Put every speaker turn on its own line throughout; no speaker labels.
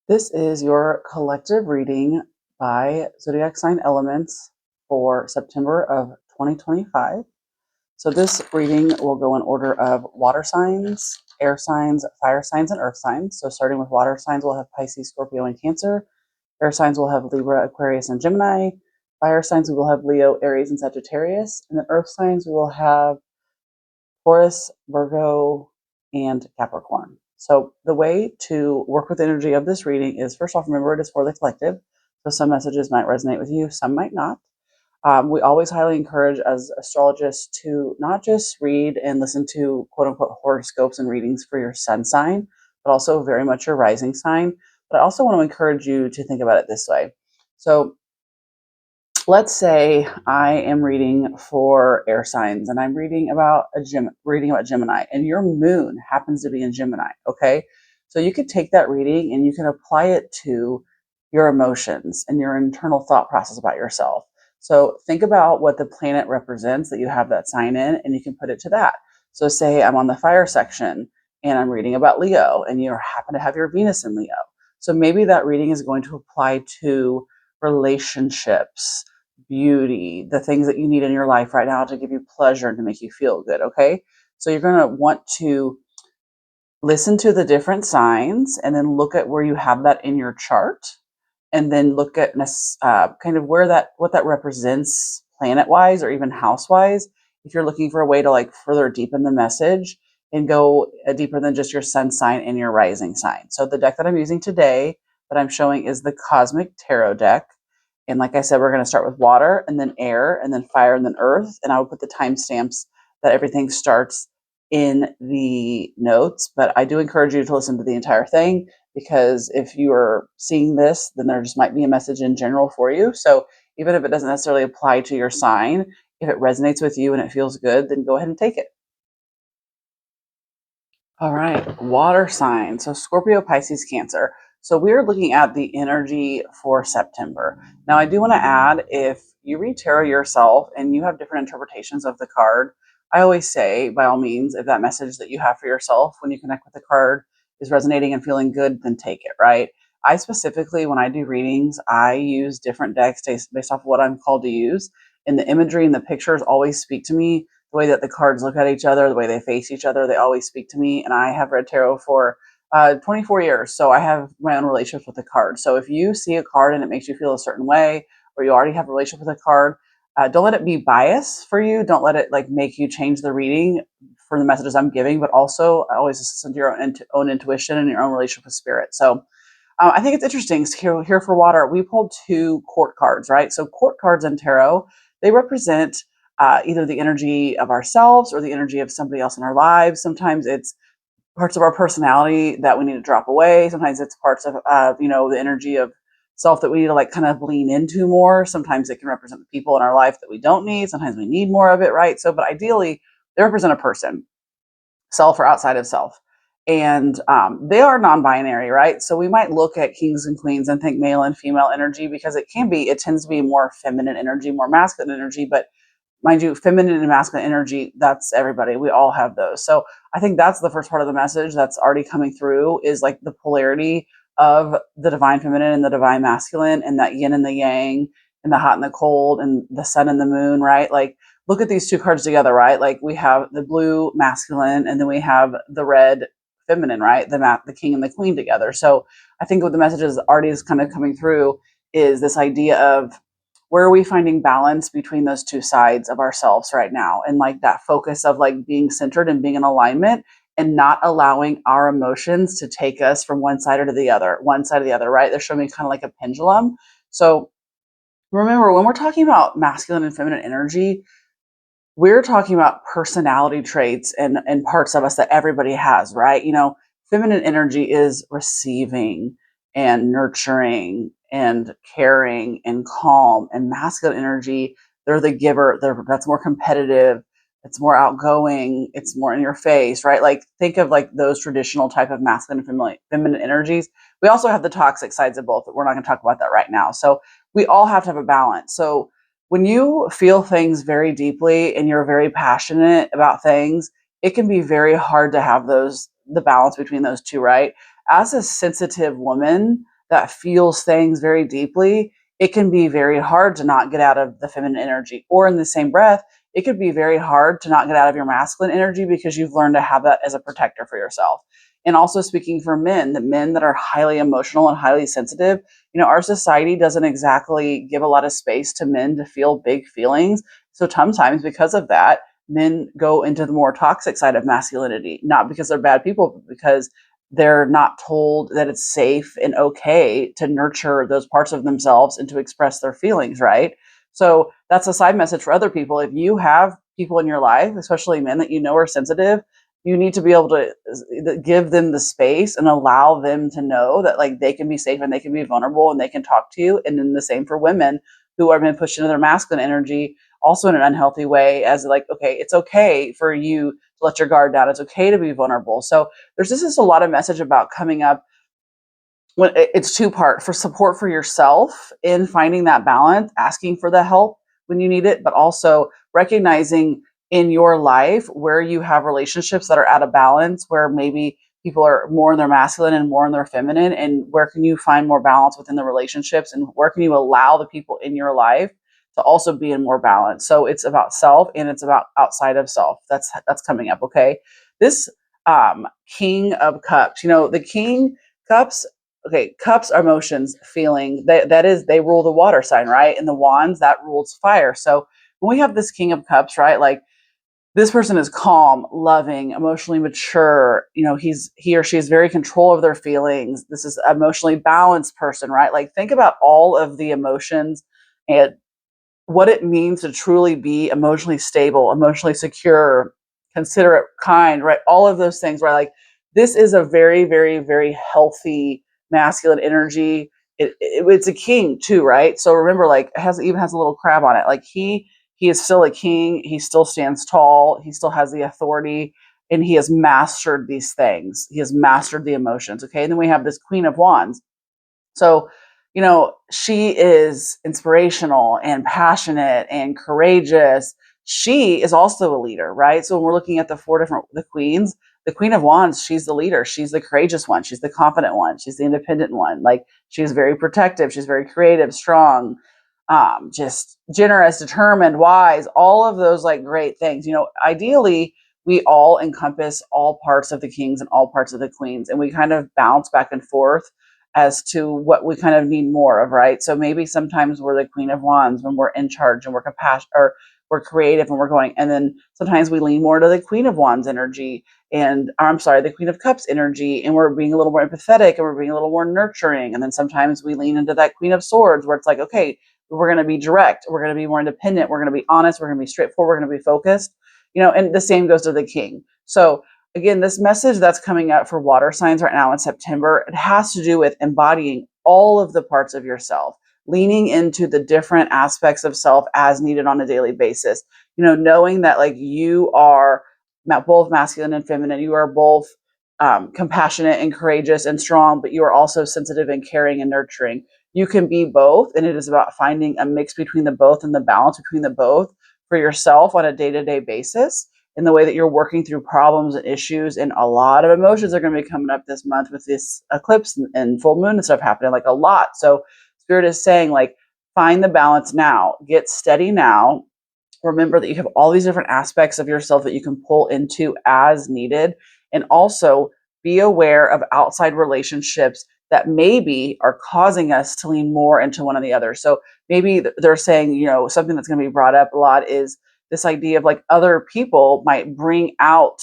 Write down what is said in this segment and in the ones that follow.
This is your collective reading by Zodiac sign elements for September of 2025. So this reading will go in order of water signs, air signs, fire signs, and earth signs. So starting with water signs, we'll have Pisces, Scorpio, and Cancer. Air signs will have Libra, Aquarius, and Gemini. Fire signs, we will have Leo, Aries, and Sagittarius. And then earth signs, we will have Taurus, Virgo, and Capricorn. So the way to work with the energy of this reading is, first off, remember it is for the collective. So some messages might resonate with you, some might not. We always highly encourage as astrologists to not just read and listen to quote unquote horoscopes and readings for your sun sign, but also very much your rising sign. But I also want to encourage you to think about it this way. So let's say I am reading for air signs and I'm reading about Gemini, and your moon happens to be in Gemini. Okay. So you could take that reading and you can apply it to your emotions and your internal thought process about yourself. So think about what the planet represents that you have that sign in, and you can put it to that. So say I'm on the fire section and I'm reading about Leo, and you happen to have your Venus in Leo. So maybe that reading is going to apply to relationships, beauty, the things that you need in your life right now to give you pleasure and to make you feel good. Okay. So you're going to want to listen to the different signs and then look at where you have that in your chart, and then look at kind of what that represents planet wise or even house wise. If you're looking for a way to like further deepen the message and go deeper than just your sun sign and your rising sign. So the deck that I'm using today that I'm showing is the Cosmic Tarot deck. And like I said, we're going to start with water and then air and then fire and then earth. And I will put the timestamps that everything starts in the notes. But I do encourage you to listen to the entire thing, because if you are seeing this, then there just might be a message in general for you. So even if it doesn't necessarily apply to your sign, if it resonates with you and it feels good, then go ahead and take it. All right, water sign. So Scorpio, Pisces, Cancer. So we're looking at the energy for September. Now, I do want to add, if you read tarot yourself and you have different interpretations of the card, I always say, by all means, if that message that you have for yourself when you connect with the card is resonating and feeling good, then take it, right? I specifically, when I do readings, I use different decks based off of what I'm called to use. And the imagery and the pictures always speak to me. The way that the cards look at each other, the way they face each other, they always speak to me. And I have read tarot for 24 years, so I have my own relationships with the card. So if you see a card and it makes you feel a certain way, or you already have a relationship with a card, don't let it be bias for you. Don't let it like make you change the reading for the messages I'm giving, but also always listen to your own intuition and your own relationship with spirit. So I think it's interesting. Here for water, we pulled two court cards, right? So court cards in tarot, they represent either the energy of ourselves or the energy of somebody else in our lives. Sometimes it's parts of our personality that we need to drop away. Sometimes it's parts of, the energy of self that we need to like kind of lean into more. Sometimes it can represent the people in our life that we don't need. Sometimes we need more of it, right? So, but ideally, they represent a person, self or outside of self. And they are non-binary, right? So we might look at kings and queens and think male and female energy, because it tends to be more feminine energy, more masculine energy. But mind you, feminine and masculine energy, that's everybody. We all have those. So I think that's the first part of the message that's already coming through, is like the polarity of the divine feminine and the divine masculine, and that yin and the yang, and the hot and the cold, and the sun and the moon, right? Like, look at these two cards together, right? Like, we have the blue masculine and then we have the red feminine, right? The king and the queen together. So I think what the message is already is kind of coming through is this idea of, where are we finding balance between those two sides of ourselves right now? And like that focus of like being centered and being in alignment, and not allowing our emotions to take us from one side or to the other, right? They're showing me kind of like a pendulum. So remember, when we're talking about masculine and feminine energy, we're talking about personality traits and parts of us that everybody has, right? Feminine energy is receiving and nurturing and caring and calm, and masculine energy, they're the giver. That's more competitive. It's more outgoing. It's more in your face, right? Like, think of like those traditional type of masculine and feminine energies. We also have the toxic sides of both, but we're not going to talk about that right now. So we all have to have a balance. So when you feel things very deeply and you're very passionate about things, it can be very hard to have the balance between those two, right? As a sensitive woman, that feels things very deeply, it can be very hard to not get out of the feminine energy. Or in the same breath, it could be very hard to not get out of your masculine energy because you've learned to have that as a protector for yourself. And also speaking for men, the men that are highly emotional and highly sensitive, our society doesn't exactly give a lot of space to men to feel big feelings. So sometimes because of that, men go into the more toxic side of masculinity, not because they're bad people, but because they're not told that it's safe and okay to nurture those parts of themselves and to express their feelings, right? So that's a side message for other people. If you have people in your life, especially men that are sensitive, you need to be able to give them the space and allow them to know that like they can be safe and they can be vulnerable and they can talk to you. And then the same for women who are being pushed into their masculine energy also in an unhealthy way, as like, okay, it's okay for you to let your guard down. It's okay to be vulnerable. So there's just a lot of message about coming up when it's two-part for support for yourself in finding that balance, asking for the help when you need it, but also recognizing in your life where you have relationships that are out of balance, where maybe people are more in their masculine and more in their feminine, and where can you find more balance within the relationships, and where can you allow the people in your life to also be in more balance. So it's about self and it's about outside of self. That's coming up. Okay. This King of Cups, the King Cups. Okay, cups are emotions, feeling. That is, they rule the water sign, right? And the wands, that rules fire. So when we have this King of Cups, right, like this person is calm, loving, emotionally mature. He or she is very control of their feelings. This is an emotionally balanced person, right? Like think about all of the emotions and what it means to truly be emotionally stable, emotionally secure, considerate, kind, right? All of those things, right? Like this is a very, very, very healthy masculine energy. It's a king too, right? So remember, like even has a little crab on it. Like he is still a king. He still stands tall. He still has the authority, and he has mastered these things. He has mastered the emotions. Okay, and then we have this Queen of Wands. So, she is inspirational and passionate and courageous. She is also a leader, right? So when we're looking at the queens, the Queen of Wands, she's the leader. She's the courageous one. She's the confident one. She's the independent one. Like she's very protective. She's very creative, strong, just generous, determined, wise, all of those like great things. Ideally, we all encompass all parts of the kings and all parts of the queens, and we kind of bounce back and forth as to what we kind of need more of, right? So maybe sometimes we're the Queen of Wands when we're in charge and we're compassionate, or we're creative and we're going, and then sometimes we lean more to the Queen of Wands energy, the Queen of Cups energy, and we're being a little more empathetic and we're being a little more nurturing. And then sometimes we lean into that Queen of Swords where it's like, okay, we're going to be direct, we're going to be more independent, we're going to be honest, we're going to be straightforward, we're going to be focused, and the same goes to the King. So again, this message that's coming up for water signs right now in September, it has to do with embodying all of the parts of yourself, leaning into the different aspects of self as needed on a daily basis. Knowing that like you are both masculine and feminine, you are both compassionate and courageous and strong, but you are also sensitive and caring and nurturing. You can be both, and it is about finding a mix between the both and the balance between the both for yourself on a day-to-day basis, in the way that you're working through problems and issues. And a lot of emotions are going to be coming up this month with this eclipse and full moon and stuff happening, like a lot. So Spirit is saying, like, find the balance now, get steady now. Remember that you have all these different aspects of yourself that you can pull into as needed. And also be aware of outside relationships that maybe are causing us to lean more into one or the other. So maybe they're saying, something that's going to be brought up a lot is this idea of like other people might bring out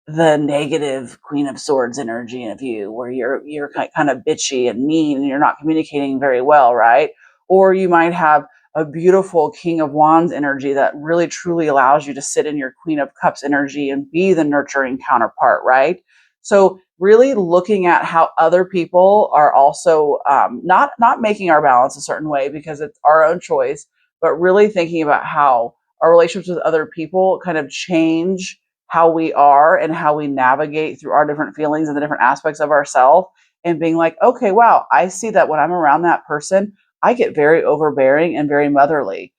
the negative Queen of Swords energy of you, where you're kind of bitchy and mean and you're not communicating very well, right? Or you might have a beautiful King of Wands energy that really truly allows you to sit in your Queen of Cups energy and be the nurturing counterpart, right? So really looking at how other people are also not making our balance a certain way because it's our own choice, but really thinking about how our relationships with other people kind of change how we are and how we navigate through our different feelings and the different aspects of ourselves, and being like, okay, wow, I see that when I'm around that person, I get very overbearing and very motherly.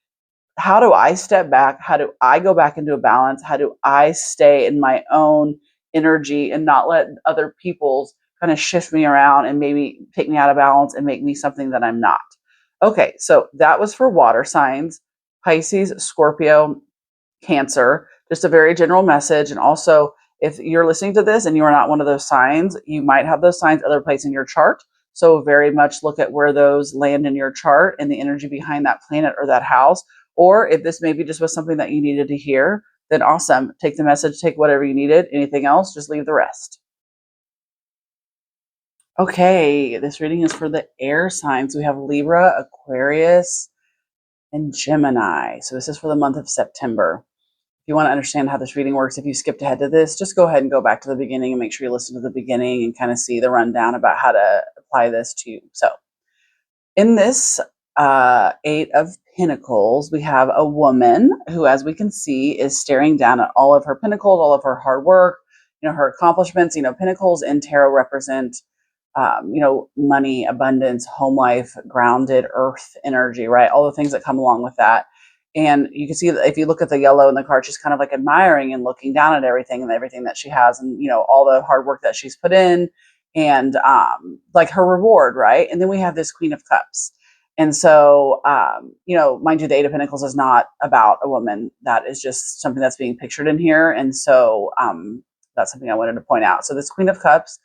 How do I step back? How do I go back into a balance? How do I stay in my own energy and not let other people's kind of shift me around and maybe take me out of balance and make me something that I'm not. Okay, so that was for water signs: Pisces, Scorpio, Cancer. Just a very general message. And also, if you're listening to this and you are not one of those signs, you might have those signs other places in your chart. So very much look at where those land in your chart and the energy behind that planet or that house. Or if this maybe just was something that you needed to hear, then awesome. Take the message, take whatever you needed. Anything else, just leave the rest. Okay, this reading is for the air signs. We have Libra, Aquarius, and Gemini. So this is for the month of September. If you want to understand how this reading works, if you skipped ahead to this, just go ahead and go back to the beginning and make sure you listen to the beginning and kind of see the rundown about how to apply this to you. So in this Eight of Pentacles, we have a woman who, as we can see, is staring down at all of her pentacles, all of her hard work, her accomplishments. Pentacles in tarot represent money, abundance, home life, grounded earth energy, right? All the things that come along with that. And you can see that if you look at the yellow in the card, she's kind of like admiring and looking down at everything and everything that she has, and all the hard work that she's put in, and like her reward, right? And then we have this Queen of Cups. And so, mind you, the Eight of Pentacles is not about a woman. That is just something that's being pictured in here. And so that's something I wanted to point out. So this Queen of Cups,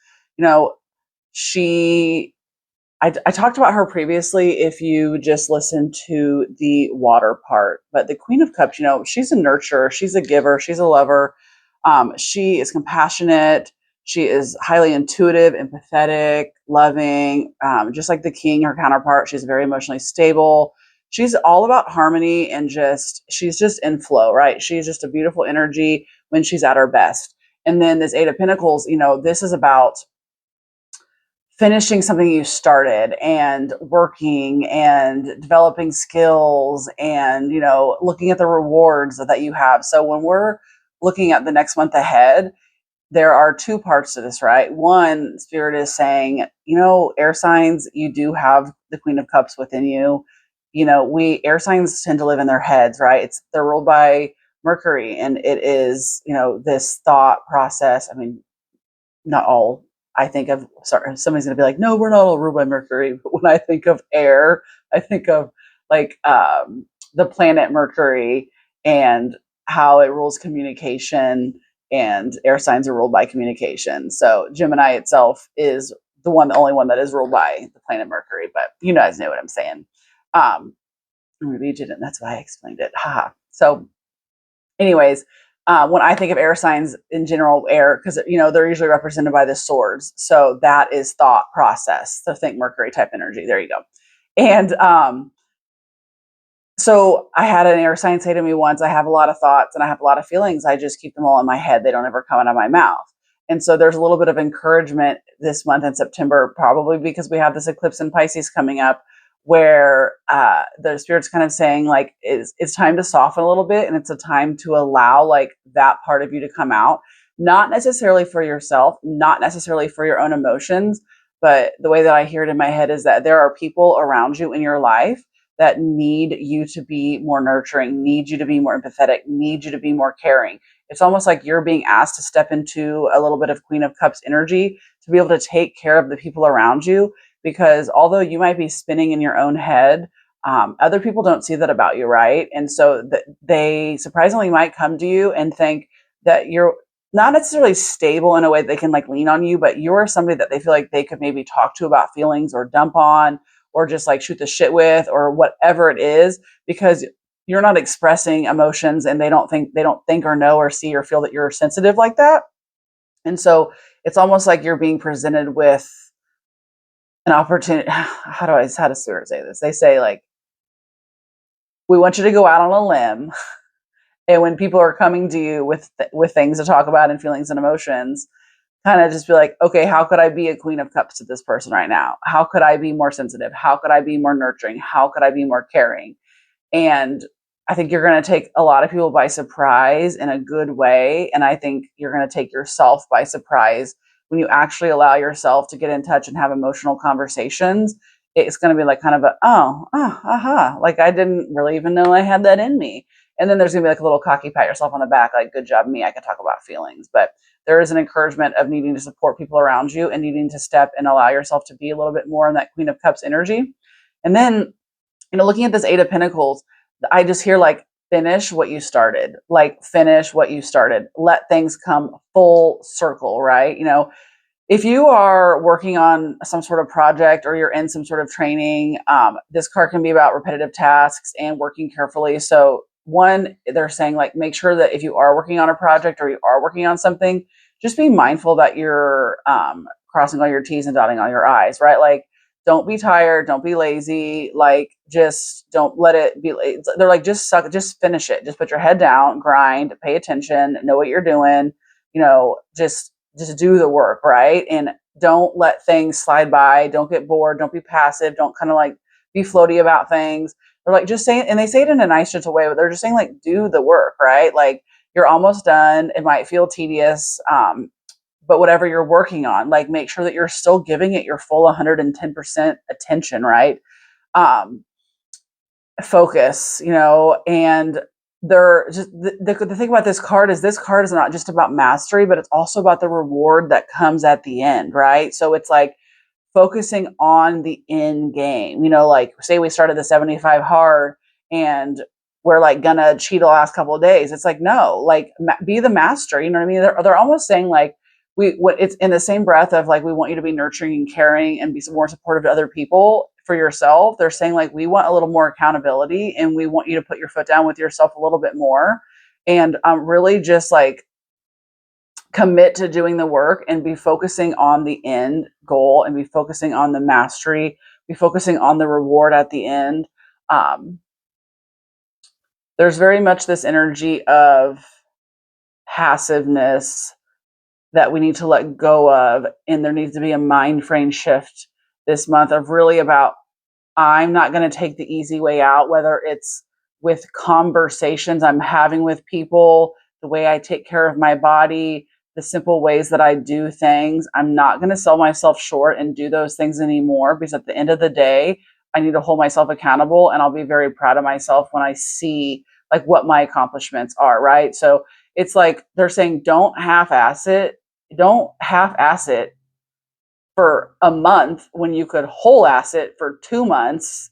I talked about her previously if you just listen to the water part, but the Queen of Cups, she's a nurturer, she's a giver, she's a lover. She is compassionate. She is highly intuitive, empathetic, loving, just like the King, her counterpart. She's very emotionally stable. She's all about harmony and she's just in flow, right? She's just a beautiful energy when she's at her best. And then this Eight of Pentacles, this is about finishing something you started and working and developing skills and, looking at the rewards that you have. So when we're looking at the next month ahead, there are two parts to this, right? One, Spirit is saying, air signs, you do have the Queen of Cups within you. Air signs tend to live in their heads, right? They're ruled by Mercury, and it is, this thought process. I mean, not all. I think of, sorry, somebody's going to be like, no, we're not all ruled by Mercury. But when I think of air, I think of like the planet Mercury and how it rules communication, and air signs are ruled by communication. So Gemini itself is the only one that is ruled by the planet Mercury, but you guys know what I'm saying. Maybe you didn't. That's why I explained it. Haha. So anyways, when I think of air signs in general, air, because they're usually represented by the swords, so that is thought process. So think Mercury type energy. There you go. And so I had an air sign say to me once, I have a lot of thoughts and I have a lot of feelings. I just keep them all in my head. They don't ever come out of my mouth. And so there's a little bit of encouragement this month in September, probably because we have this eclipse in Pisces coming up, where the Spirit's kind of saying like it's time to soften a little bit, and it's a time to allow like that part of you to come out, not necessarily for yourself, not necessarily for your own emotions, but the way that I hear it in my head is that there are people around you in your life that need you to be more nurturing, need you to be more empathetic, need you to be more caring. It's almost like you're being asked to step into a little bit of Queen of Cups energy to be able to take care of the people around you. Because although you might be spinning in your own head, other people don't see that about you, right? And so they surprisingly might come to you and think that you're not necessarily stable in a way they can like lean on you, but you're somebody that they feel like they could maybe talk to about feelings or dump on or just like shoot the shit with or whatever it is, because you're not expressing emotions and they don't think or know or see or feel that you're sensitive like that. And so it's almost like you're being presented with an opportunity. How does Spirit say this? They say like, we want you to go out on a limb, and when people are coming to you with things to talk about and feelings and emotions, kind of just be like, okay, how could I be a Queen of Cups to this person right now? How could I be more sensitive? How could I be more nurturing? How could I be more caring? And I think you're going to take a lot of people by surprise in a good way. And I think you're going to take yourself by surprise when you actually allow yourself to get in touch and have emotional conversations. It's going to be like kind of like I didn't really even know I had that in me. And then there's going to be like a little cocky pat yourself on the back, like, good job, me. I can talk about feelings. But there is an encouragement of needing to support people around you and needing to step and allow yourself to be a little bit more in that Queen of Cups energy. And then, looking at this Eight of Pentacles, I just hear like, finish what you started, like finish what you started, let things come full circle, right? If you are working on some sort of project or you're in some sort of training, this card can be about repetitive tasks and working carefully. So one, they're saying like, make sure that if you are working on a project or you are working on something, just be mindful that you're crossing all your T's and dotting all your I's, right? Like, don't be tired, don't be lazy, like just don't let it be. They're like, just finish it, just put your head down, grind, pay attention, know what you're doing, just do the work, right? And don't let things slide by, don't get bored, don't be passive, don't kind of like be floaty about things. They're like, just saying, and they say it in a nice gentle way, but they're just saying like, do the work, right? Like, you're almost done, it might feel tedious, but whatever you're working on, like, make sure that you're still giving it your full 110% attention, right? Focus, and they're just the thing about this card is not just about mastery, but it's also about the reward that comes at the end, right? So it's like focusing on the end game, like say we started the 75 hard and we're like gonna cheat the last couple of days. It's like, no, like be the master, you know what I mean? They're almost saying like, it's in the same breath of like, we want you to be nurturing and caring and be more supportive to other people for yourself. They're saying like, we want a little more accountability and we want you to put your foot down with yourself a little bit more and really just like commit to doing the work and be focusing on the end goal and be focusing on the mastery, be focusing on the reward at the end. There's very much this energy of passiveness that we need to let go of. And there needs to be a mind frame shift this month of really about, I'm not going to take the easy way out, whether it's with conversations I'm having with people, the way I take care of my body, the simple ways that I do things. I'm not going to sell myself short and do those things anymore, because at the end of the day, I need to hold myself accountable, and I'll be very proud of myself when I see like what my accomplishments are, right? So it's like they're saying, don't half-ass it. Don't half-ass it for a month when you could whole ass it for 2 months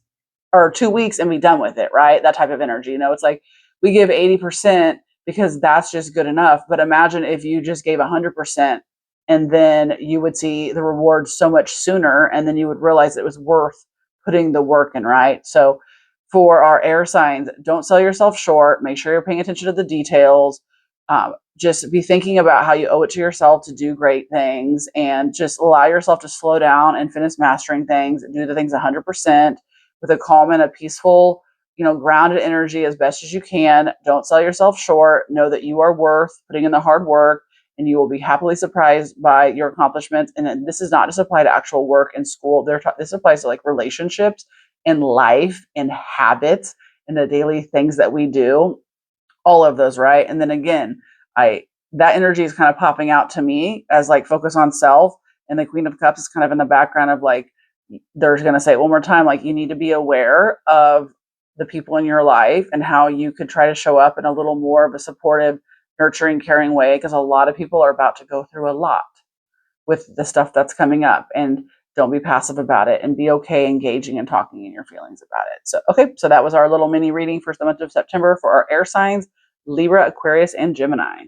or 2 weeks and be done with it, right? That type of energy. It's like we give 80% because that's just good enough. But imagine if you just gave 100% and then you would see the reward so much sooner, and then you would realize it was worth putting the work in, right? So for our air signs, don't sell yourself short. Make sure you're paying attention to the details. Just be thinking about how you owe it to yourself to do great things, and just allow yourself to slow down and finish mastering things and do the things 100% with a calm and a peaceful, grounded energy as best as you can. Don't sell yourself short. Know that you are worth putting in the hard work, and you will be happily surprised by your accomplishments. And this does not just apply to actual work and school. This applies to like relationships and life and habits and the daily things that we do, all of those, right? And then again, that energy is kind of popping out to me as like focus on self, and the Queen of Cups is kind of in the background of like, they're going to say it one more time, like, you need to be aware of the people in your life and how you could try to show up in a little more of a supportive, nurturing, caring way, because a lot of people are about to go through a lot with the stuff that's coming up, and don't be passive about it, and be okay engaging and talking in your feelings about it. So, okay, so that was our little mini reading for the month of September for our air signs, Libra, Aquarius, and Gemini.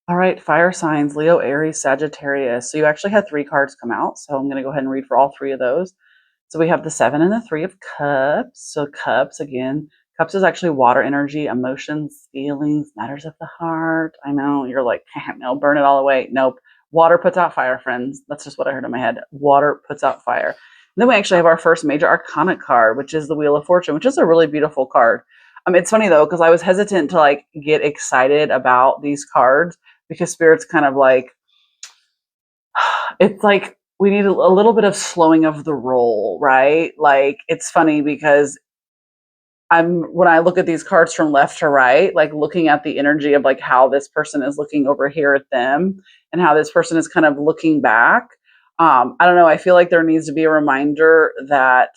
All right, fire signs, Leo, Aries, Sagittarius. So you actually had 3 cards come out, so I'm going to go ahead and read for all 3 of those. So we have the 7 and the 3 of Cups. So Cups, again, Cups is actually water energy, emotions, feelings, matters of the heart. I know, you're like, no, burn it all away. Nope. Water puts out fire, friends. That's just what I heard in my head. Water puts out fire. And then we actually have our first major arcana card, which is the Wheel of Fortune, which is a really beautiful card. It's funny though, because I was hesitant to like get excited about these cards, because Spirit's kind of like, it's like we need a little bit of slowing of the roll, right? Like, it's funny because when I look at these cards from left to right, like looking at the energy of like how this person is looking over here at them and how this person is kind of looking back. I don't know. I feel like there needs to be a reminder that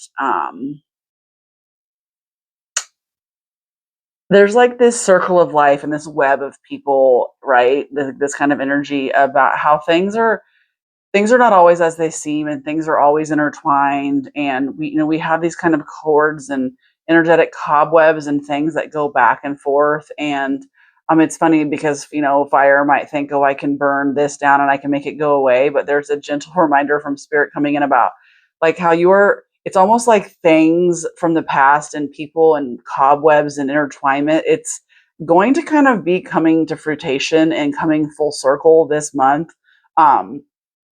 there's like this circle of life and this web of people, right? This kind of energy about how things are not always as they seem, and things are always intertwined, and we have these kind of cords and energetic cobwebs and things that go back and forth. And it's funny because fire might think, oh, I can burn this down and I can make it go away, but there's a gentle reminder from spirit coming in about like how you're it's almost like things from the past and people and cobwebs and intertwinement. It's going to kind of be coming to fruition and coming full circle this month. um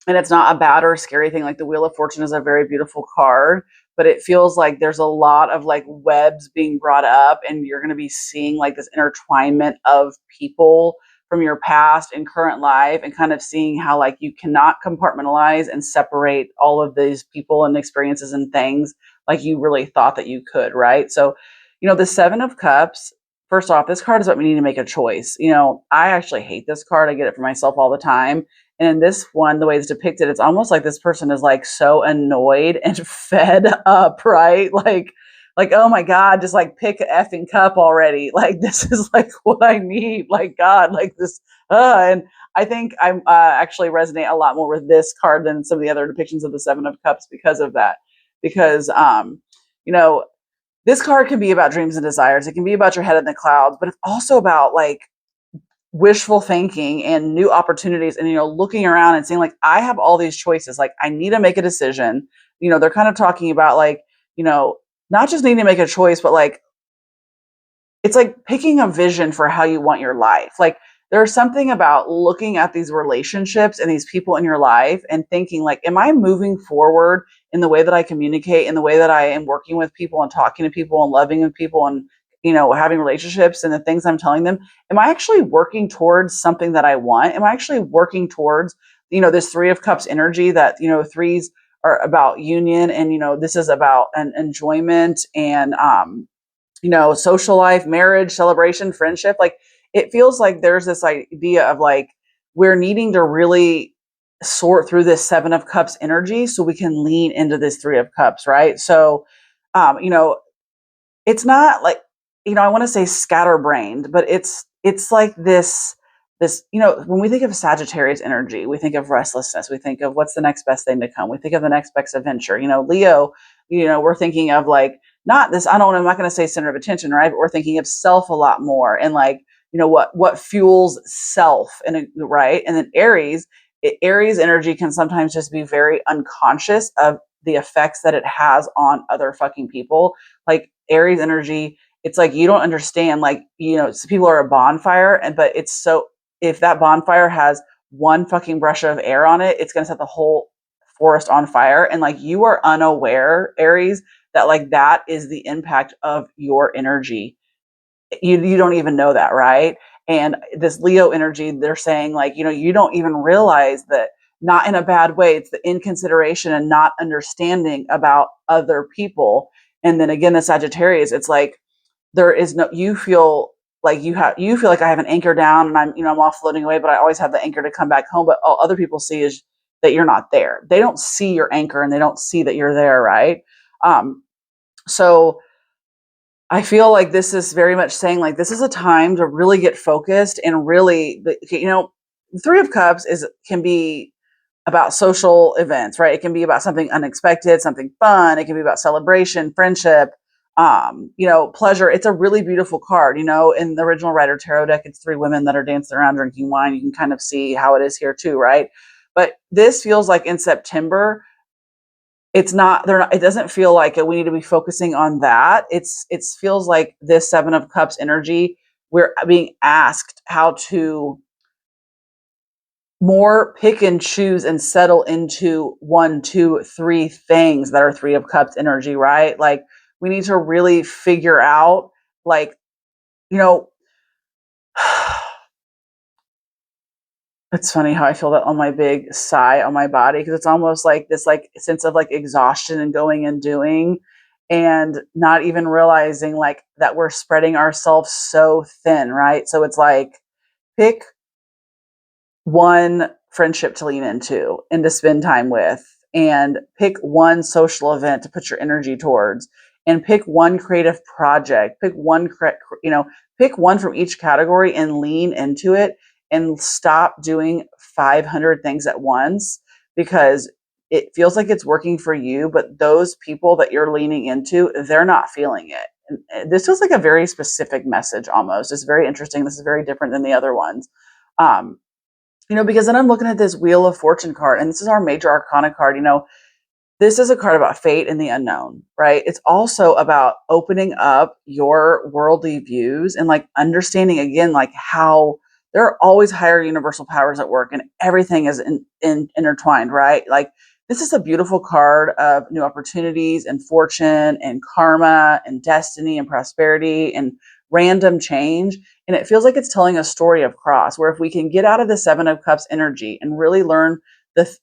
and it's not a bad or scary thing. Like the Wheel of Fortune is a very beautiful card, but it feels like there's a lot of like webs being brought up, and you're going to be seeing like this intertwinement of people from your past and current life, and kind of seeing how like you cannot compartmentalize and separate all of these people and experiences and things like you really thought that you could, right? So, the Seven of Cups, first off, this card is about me needing to make a choice. I actually hate this card. I get it for myself all the time. And in this one, the way it's depicted, it's almost like this person is like so annoyed and fed up, right? Like, oh my God, just like pick a effing cup already. Like, this is like what I need. Like, God, like this. And I think I actually resonate a lot more with this card than some of the other depictions of the Seven of Cups because of that. Because, you know, this card can be about dreams and desires. It can be about your head in the clouds, but it's also about like wishful thinking and new opportunities, and looking around and saying like, I have all these choices, like I need to make a decision. They're kind of talking about like, not just needing to make a choice, but like it's like picking a vision for how you want your life. Like there's something about looking at these relationships and these people in your life and thinking like, am I moving forward in the way that I communicate, in the way that I am working with people and talking to people and loving with people and having relationships and the things I'm telling them? Am I actually working towards something that I want? Am I actually working towards this Three of Cups energy that threes are about union, and this is about an enjoyment and social life, marriage, celebration, friendship. Like it feels like there's this idea of like we're needing to really sort through this Seven of Cups energy so we can lean into this Three of Cups, right? So, um, you know, it's not like, I want to say scatterbrained, but it's like this, when we think of Sagittarius energy, we think of restlessness, we think of what's the next best thing to come, we think of the next best adventure. Leo, we're thinking of like not this, I'm not going to say center of attention, right? But we're thinking of self a lot more, and like, what fuels self, and right. And then Aries energy can sometimes just be very unconscious of the effects that it has on other fucking people. Like Aries energy, it's like you don't understand, like, so people are a bonfire, but it's so, if that bonfire has one fucking brush of air on it, it's going to set the whole forest on fire. And like you are unaware, Aries, that like that is the impact of your energy. You don't even know that, right? And this Leo energy, they're saying like, you don't even realize that, not in a bad way. It's the inconsideration and not understanding about other people. And then again, the Sagittarius, it's like there is no, you feel like you feel like I have an anchor down and I'm off floating away, but I always have the anchor to come back home. But all other people see is that you're not there. They don't see your anchor and they don't see that you're there, right? So I feel like this is very much saying like this is a time to really get focused and really, the Three of Cups can be about social events, right? It can be about something unexpected, something fun. It can be about celebration, friendship, pleasure. It's a really beautiful card. In the original Rider Tarot deck, it's three women that are dancing around drinking wine. You can kind of see how it is here too, right? But this feels like in September, it's not, they're not, it doesn't feel like we need to be focusing on that. It feels like this Seven of Cups energy, we're being asked how to more pick and choose and settle into one, two, three things that are Three of Cups energy, right? Like we need to really figure out, like, you know, it's funny how I feel that on my big sigh on my body, because it's almost like this like sense of like exhaustion and going and doing and not even realizing like that we're spreading ourselves so thin, right? So it's like pick one friendship to lean into and to spend time with, and pick one social event to put your energy towards, and pick one creative project, pick one pick one from each category and lean into it, and stop doing 500 things at once, because it feels like it's working for you, but those people that you're leaning into, they're not feeling it. And this feels like a very specific message almost. It's very interesting. This is very different than the other ones. Um, because then I'm looking at this Wheel of Fortune card, and this is our major arcana card. This is a card about fate and the unknown, right? It's also about opening up your worldly views and like understanding again, like how there are always higher universal powers at work and everything is intertwined, right? Like this is a beautiful card of new opportunities and fortune and karma and destiny and prosperity and random change. And it feels like it's telling a story of cross, where if we can get out of the Seven of Cups energy and really learn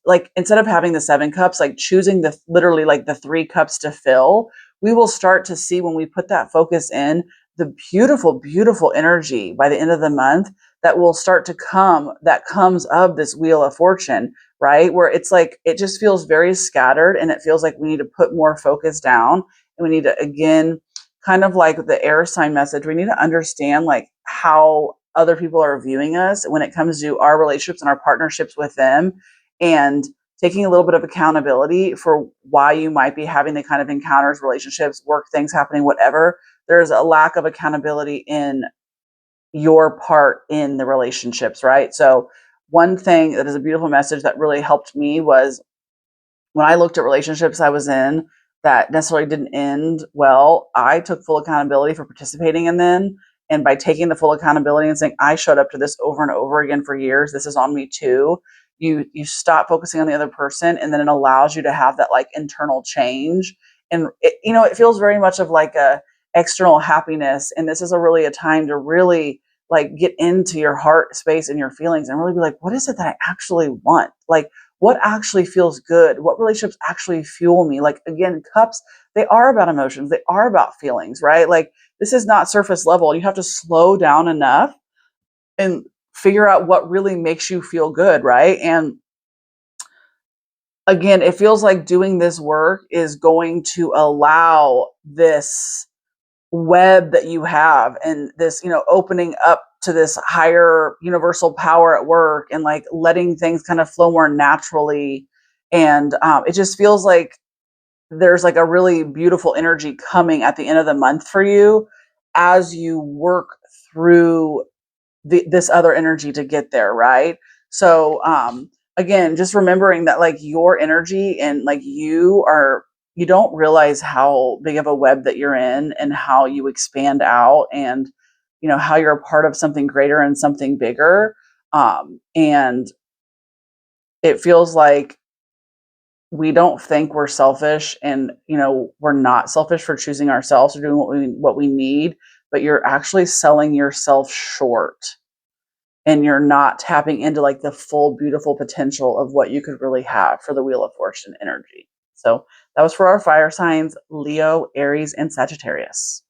like instead of having the 7 cups, like choosing the literally like the 3 cups to fill, we will start to see, when we put that focus in, the beautiful, beautiful energy by the end of the month that will start to come, that comes of this Wheel of Fortune, right? Where it's like, it just feels very scattered, and it feels like we need to put more focus down, and we need to, again, kind of like the air sign message, we need to understand like how other people are viewing us when it comes to our relationships and our partnerships with them, and taking a little bit of accountability for why you might be having the kind of encounters, relationships, work things happening, whatever. There's a lack of accountability in your part in the relationships, right? So one thing that is a beautiful message that really helped me was when I looked at relationships I was in that necessarily didn't end well, I took full accountability for participating in them. And by taking the full accountability and saying, I showed up to this over and over again for years, this is on me too. You stop focusing on the other person, and then it allows you to have that like internal change. And it feels very much of like a external happiness. And this is really a time to really like get into your heart space and your feelings and really be like, what is it that I actually want? Like, what actually feels good? What relationships actually fuel me? Like, again, cups, they are about emotions. They are about feelings, right? Like, this is not surface level. You have to slow down enough and figure out what really makes you feel good, right? And again, it feels like doing this work is going to allow this web that you have, and this, opening up to this higher universal power at work, and like letting things kind of flow more naturally. And it just feels like there's like a really beautiful energy coming at the end of the month for you as you work through this other energy to get there, right? So again, just remembering that like your energy, and like you don't realize how big of a web that you're in, and how you expand out, and how you're a part of something greater and something bigger. And it feels like we don't think we're selfish, and we're not selfish for choosing ourselves or doing what we need, but you're actually selling yourself short, and you're not tapping into like the full beautiful potential of what you could really have for the Wheel of Fortune energy. So that was for our fire signs: Leo, Aries, and Sagittarius.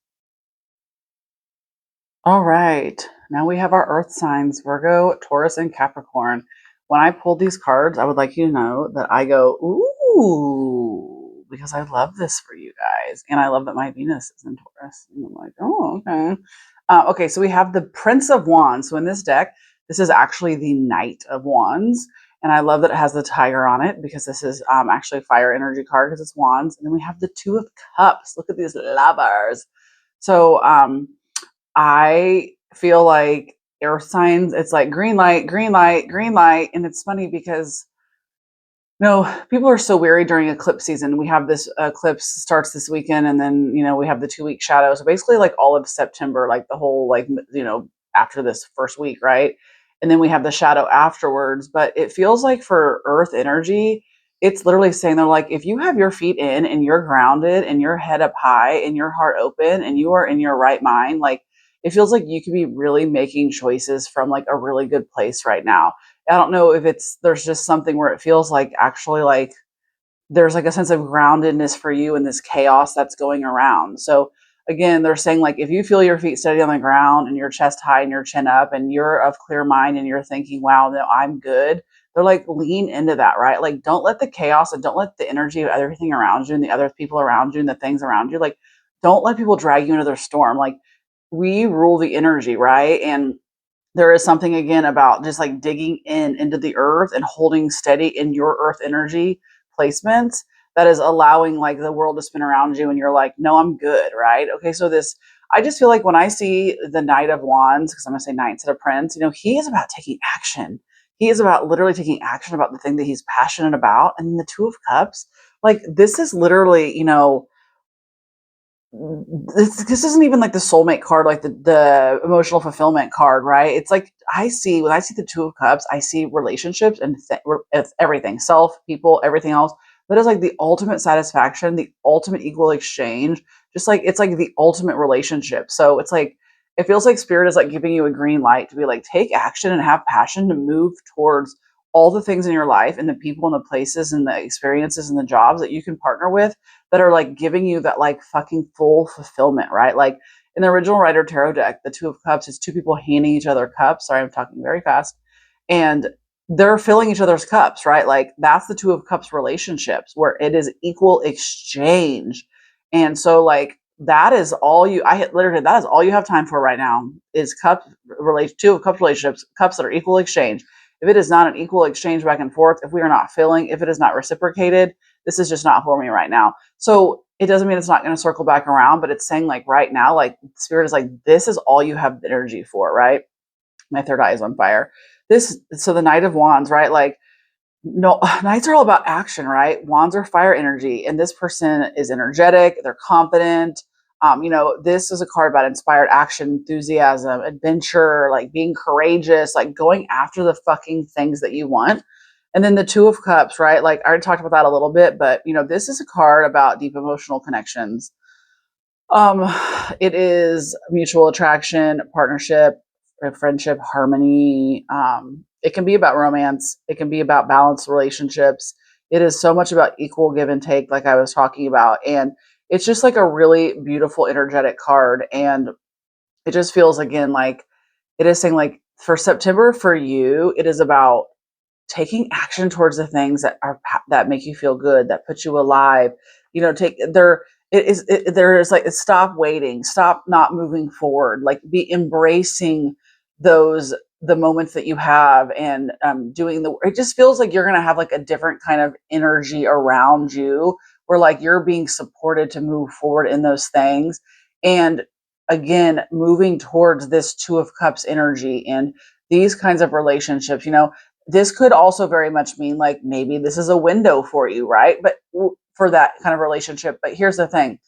All right, now we have our earth signs: Virgo, Taurus, and Capricorn. When I pulled these cards, I would like you to know that I go, ooh, because I love this for you guys. And I love that my Venus is in Taurus. And I'm like, oh, okay. Okay, so we have the Prince of Wands. So in this deck, this is actually the Knight of Wands. And I love that it has the tiger on it, because this is actually a fire energy card because it's wands. And then we have the Two of Cups. Look at these lovers. So I feel like earth signs, it's like green light, green light, green light. And it's funny because people are so weary during eclipse season. We have this eclipse starts this weekend, and then we have the 2-week shadow. So basically, like all of September, like the whole after this first week, right? And then we have the shadow afterwards. But it feels like for Earth energy, it's literally saying, they're like, if you have your feet in and you're grounded and your head up high and your heart open and you are in your right mind, like it feels like you could be really making choices from like a really good place right now. I don't know if there's just something where it feels like actually like there's like a sense of groundedness for you in this chaos that's going around. So again, they're saying like, if you feel your feet steady on the ground and your chest high and your chin up and you're of clear mind and you're thinking, wow, no, I'm good. They're like, lean into that, right? Like, don't let the chaos and don't let the energy of everything around you and the other people around you and the things around you, like, don't let people drag you into their storm. Like, we rule the energy, right? And there is something again about just like digging into the earth and holding steady in your earth energy placements that is allowing like the world to spin around you and you're like, no, I'm good, right? Okay, so this, I just feel like when I see the Knight of Wands, because I'm gonna say Knight instead of Prince, he is about taking action. He is about literally taking action about the thing that he's passionate about. And the Two of Cups, like this is literally, this isn't even like the soulmate card, like the emotional fulfillment card, right? It's like when I see the Two of Cups, I see relationships and it's everything, self, people, everything else. That is like the ultimate satisfaction, the ultimate equal exchange. Just like it's like the ultimate relationship. So it's like it feels like spirit is like giving you a green light to be like take action and have passion to move towards all the things in your life and the people and the places and the experiences and the jobs that you can partner with that are like giving you that like fucking full fulfillment, right? Like in the original Rider Tarot deck, the Two of Cups is two people handing each other cups. Sorry, I'm talking very fast. And they're filling each other's cups, right? Like that's the Two of Cups relationships where it is equal exchange. And so like that is all literally that is all you have time for right now is Two of Cups relationships, cups that are equal exchange. If it is not an equal exchange back and forth, if we are not filling, if it is not reciprocated, this is just not for me right now. So it doesn't mean it's not going to circle back around, but it's saying like right now, like spirit is like, this is all you have energy for, right? My third eye is on fire. So the Knight of Wands, right? Like, no, Knights are all about action, right? Wands are fire energy, and this person is energetic, they're confident. This is a card about inspired action, enthusiasm, adventure, like being courageous, like going after the fucking things that you want. And then the Two of Cups, right? Like I already talked about that a little bit, but this is a card about deep emotional connections. Um, it is mutual attraction, partnership, friendship, harmony. It can be about romance. It can be about balanced relationships. It is so much about equal give and take, like I was talking about. And it's just like a really beautiful, energetic card. And it just feels, again, like it is saying, like, for September for you, it is about taking action towards the things that make you feel good, that put you alive. Take there. There is like stop waiting, stop not moving forward, like be embracing the moments that you have and doing the. It just feels like you're gonna have like a different kind of energy around you, where like you're being supported to move forward in those things, and again moving towards this Two of Cups energy and these kinds of relationships. This could also very much mean like maybe this is a window for you, right? But for that kind of relationship. But here's the thing.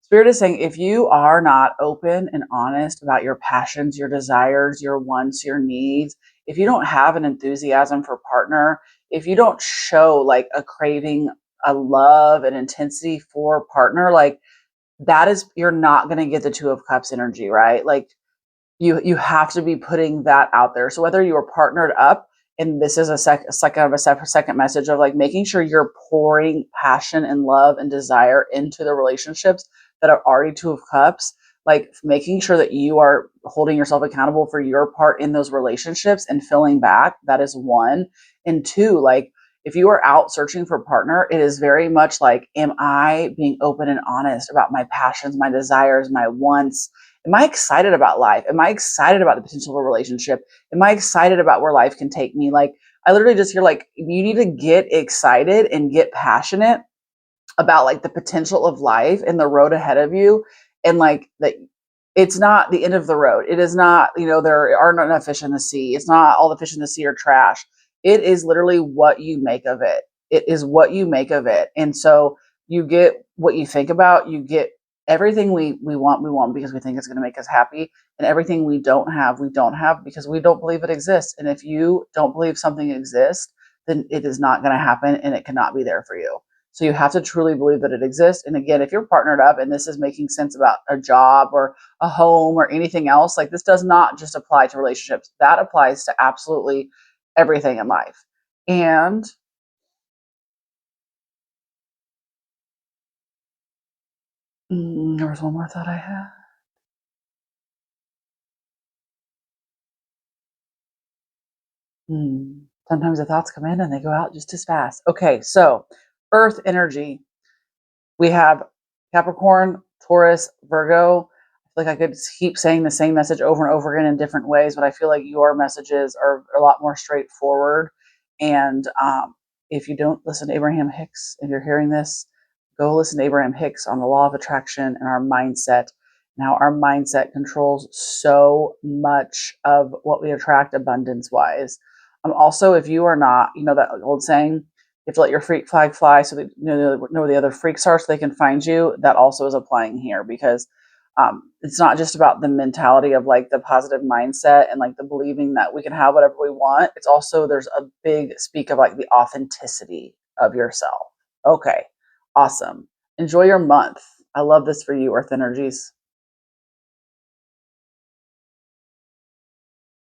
Spirit is saying if you are not open and honest about your passions, your desires, your wants, your needs, if you don't have an enthusiasm for partner, if you don't show like a craving, a love, an intensity for partner, like you're not going to get the Two of Cups energy, right? Like you have to be putting that out there. So whether you are partnered up, and this is a second message of like making sure you're pouring passion and love and desire into the relationships that are already Two of Cups, like making sure that you are holding yourself accountable for your part in those relationships and filling back. That is one. And two, like if you are out searching for a partner, it is very much like, am I being open and honest about my passions, my desires, my wants? Am I excited about life? Am I excited about the potential of a relationship? Am I excited about where life can take me? Like, I literally just hear like, you need to get excited and get passionate about like the potential of life and the road ahead of you. And like that it's not the end of the road. It is not, there are not enough fish in the sea. It's not all the fish in the sea are trash. It is literally what you make of it. It is what you make of it. And so you get what you think about, you get everything we want because we think it's going to make us happy. And everything we don't have because we don't believe it exists. And if you don't believe something exists, then it is not going to happen and it cannot be there for you. So you have to truly believe that it exists. And again, if you're partnered up and this is making sense about a job or a home or anything else, like this does not just apply to relationships. That applies to absolutely everything in life. And there was one more thought I had. Sometimes the thoughts come in and they go out just as fast. Okay, so Earth energy. We have Capricorn, Taurus, Virgo. like I could keep saying the same message over and over again in different ways, but I feel like your messages are a lot more straightforward. And if you don't listen to Abraham Hicks, if you're hearing this, go listen to Abraham Hicks on the law of attraction and our mindset. Now, our mindset controls so much of what we attract abundance wise. Also, if you are not, that old saying, you have to let your freak flag fly so that you know where the other freaks are so they can find you. That also is applying here because it's not just about the mentality of like the positive mindset and like the believing that we can have whatever we want. It's also, there's a big speak of like the authenticity of yourself. Okay, awesome. Enjoy your month. I love this for you, Earth Energies.